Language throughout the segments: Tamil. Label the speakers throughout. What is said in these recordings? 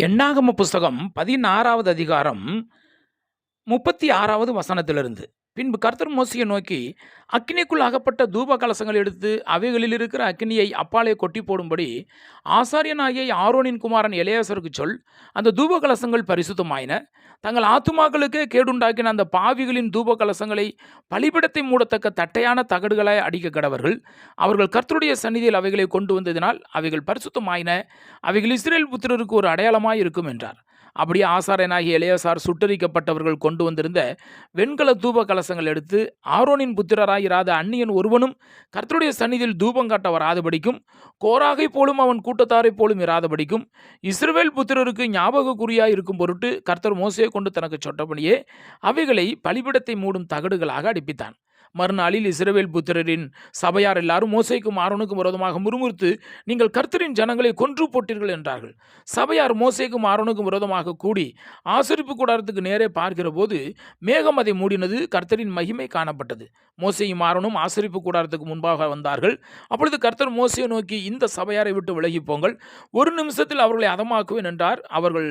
Speaker 1: எண்ணாகம புஸ்தகம் 16வது அதிகாரம் 36வது வசனத்திலிருந்து. பின்பு கர்த்தர் மோசேயை நோக்கி, அக்கினிக்குள் அகப்பட்ட தூப கலசங்கள் எடுத்து அவைகளில் இருக்கிற அக்கினியை அப்பாலே கொட்டி போடும்படி ஆசாரியனாகிய ஆரோனின் குமாரன் எலெயாசாருக்கு சொல். அந்த தூப கலசங்கள் பரிசுத்தமாயின. தங்கள் ஆத்துமாக்களுக்கே கேடுண்டாக்கின அந்த பாவிகளின் தூப கலசங்களை பலிபீடத்தை மூடத்தக்க தட்டையான தகடுகளாய் அடிக்க கடவர்கள். அவர்கள் கர்த்தருடைய சந்நிதியில் அவைகளை கொண்டு வந்ததினால் அவைகள் பரிசுத்தமாயின. அவைகள் இஸ்ரவேல் புத்திரருக்கு ஒரு அடையாளமாய் இருக்கும் என்றார். அப்படியே ஆசாரியனாகிய எலெயாசார் சுட்டரிக்கப்பட்டவர்கள் கொண்டு வந்திருந்த வெண்கல தூப கலசங்கள் எடுத்து ஆரோனின் புத்திரராயிராத அந்நியன் ஒருவனும் கர்த்தருடைய சந்நிதியில் தூபம் காட்ட வராதபடிக்கும், கோராகை போலும் அவன் கூட்டத்தாரை போலும் இராதபடிக்கும், இஸ்ரவேல் புத்திரருக்கு ஞாபக குறியாய் இருக்கும் பொருட்டு கர்த்தர் மோசே கொண்டு தனக்கு சொட்டபடியே அவைகளை பலிபீடத்தை மூடும் தகடுகளாக அடிப்பித்தான். மறுநாளில் இஸ்ரவேல் புத்திரரின் சபையார் எல்லாரும் மோசேக்கும் ஆரோனுக்கும் விரோதமாக முறுமுறுத்து, நீங்கள் கர்த்தரின் ஜனங்களை கொன்று போட்டீர்கள் என்றார்கள். சபையார் மோசேக்கும் ஆரோனுக்கும் விரோதமாக கூடி ஆசரிப்பு கூடாரத்துக்கு நேரே பார்க்கிற போது மேகம் அதை மூடினது, கர்த்தரின் மகிமை காணப்பட்டது. மோசேயும் ஆரோனும் ஆசரிப்பு கூடாரத்துக்கு முன்பாக வந்தார்கள். அப்பொழுது கர்த்தர் மோசேயை நோக்கி, இந்த சபையாரை விட்டு விலகி போங்கள், ஒரு நிமிஷத்தில் அவர்களை அதமாக்குவேன் என்றார். அவர்கள்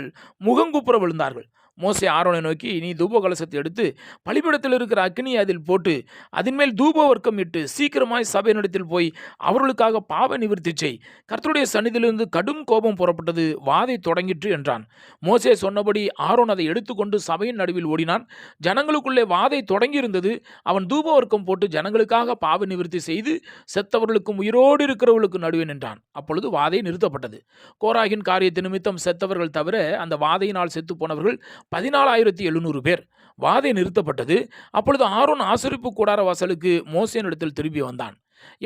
Speaker 1: முகங்குப்புற விழுந்தார்கள். மோசே ஆரோனை நோக்கி, நீ தூப கலசத்தை எடுத்து பலிபீடத்தில் இருக்கிற அக்கினியை அதில் போட்டு அதன் மேல் தூப வர்க்கம் இட்டு சீக்கிரமாய் சபையினிடத்தில் போய் அவர்களுக்காக பாவ நிவர்த்தி செய். கர்த்தருடைய சந்நிதியிலிருந்து கடும் கோபம் புறப்பட்டது, வாதை தொடங்கிற்று என்றான். மோசே சொன்னபடி ஆரோன் அதை எடுத்துக்கொண்டு சபையின் நடுவில் ஓடினான். ஜனங்களுக்குள்ளே வாதை தொடங்கியிருந்தது. அவன் தூப வர்க்கம் போட்டு ஜனங்களுக்காக பாவ நிவர்த்தி செய்து செத்தவர்களுக்கும் உயிரோடு இருக்கிறவர்களுக்கு நடுவே நின்றான். அப்பொழுது வாதை நிறுத்தப்பட்டது. கோராகின் காரியத்தை நிமித்தம் செத்தவர்கள் தவிர அந்த வாதையினால் செத்து போனவர்கள் 14,700 பேர். வாதை நிறுத்தப்பட்டது. அப்பொழுது ஆரோன் ஆசரிப்பு கூடார வாசலுக்கு மோசேயினிடத்தில் திரும்பி வந்தான்.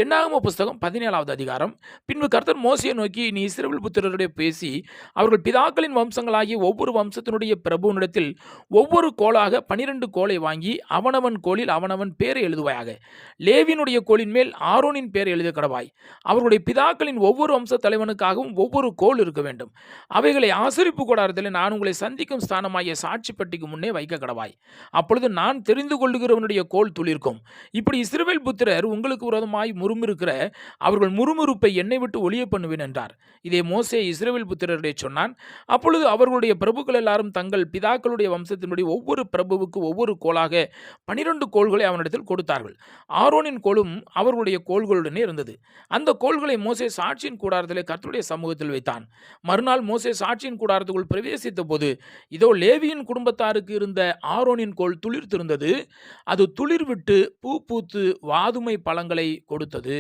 Speaker 1: எண்ணாகம புஸ்தகம் 17வது அதிகாரம். பின்பு கர்த்தர் மோசேயை நோக்கி, நீ இஸ்ரவேல் புத்திரருடைய பேசி அவர்கள் பிதாக்களின் வம்சங்களாகிய ஒவ்வொரு வம்சத்தினுடைய பிரபுவனிடத்தில் ஒவ்வொரு கோலாக 12 கோலை வாங்கி அவனவன் கோலில் அவனவன் பேரை எழுதுவாயாக. லேவியினுடைய கோலின் மேல் ஆரோனின் பேரை எழுத கடவாய். அவர்களுடைய பிதாக்களின் ஒவ்வொரு வம்ச தலைவனுக்காகவும் ஒவ்வொரு கோல் இருக்க வேண்டும். அவைகளை ஆசரிப்பு கூடாரத்தில் நான் உங்களை சந்திக்கும் ஸ்தானமாகிய சாட்சி பெட்டிக்கு முன்னே வைக்க கடவாய். அப்பொழுது நான் தெரிந்து கொள்ளுகிறவனுடைய கோல் துளிர்க்கும். இப்படி இஸ்ரவேல் புத்திரர் உங்களுக்கு விரோதமாக முறுமுறுக்கிற அவர்கள் முறுமுறுப்பை என்னை விட்டு ஒளிய பண்ணுவேன் என்றார். இதை மோசே இஸ்ரவேல் புத்திரரிடையே சொன்னான். அப்பொழுது அவர்களுடைய பிரபுக்கள் எல்லாரும் தங்கள் பிதாக்களுடைய வம்சத்தினுடைய ஒவ்வொரு பிரபுவுக்கு ஒவ்வொரு கோலாக 12 கோல்களை அவனிடத்தில் கொடுத்தார்கள். ஆரோனின் கோலும் அவர்களுடைய கோல்களுடனே இருந்தது. அந்த கோல்களை மோசே சாட்சியின் கூடாரத்திலே கர்த்தருடைய சமூகத்தில் வைத்தான். மறுநாள் மோசே சாட்சியின் கூடாரத்துக்குள் பிரவேசித்த போது, இதோ லேவியின் குடும்பத்தாருக்கு இருந்த ஆரோனின் கோல் துளிர்த்திருந்தது. அது துளிர் விட்டு பூ பூத்து வாதுமை பழங்களை கொடுத்தது.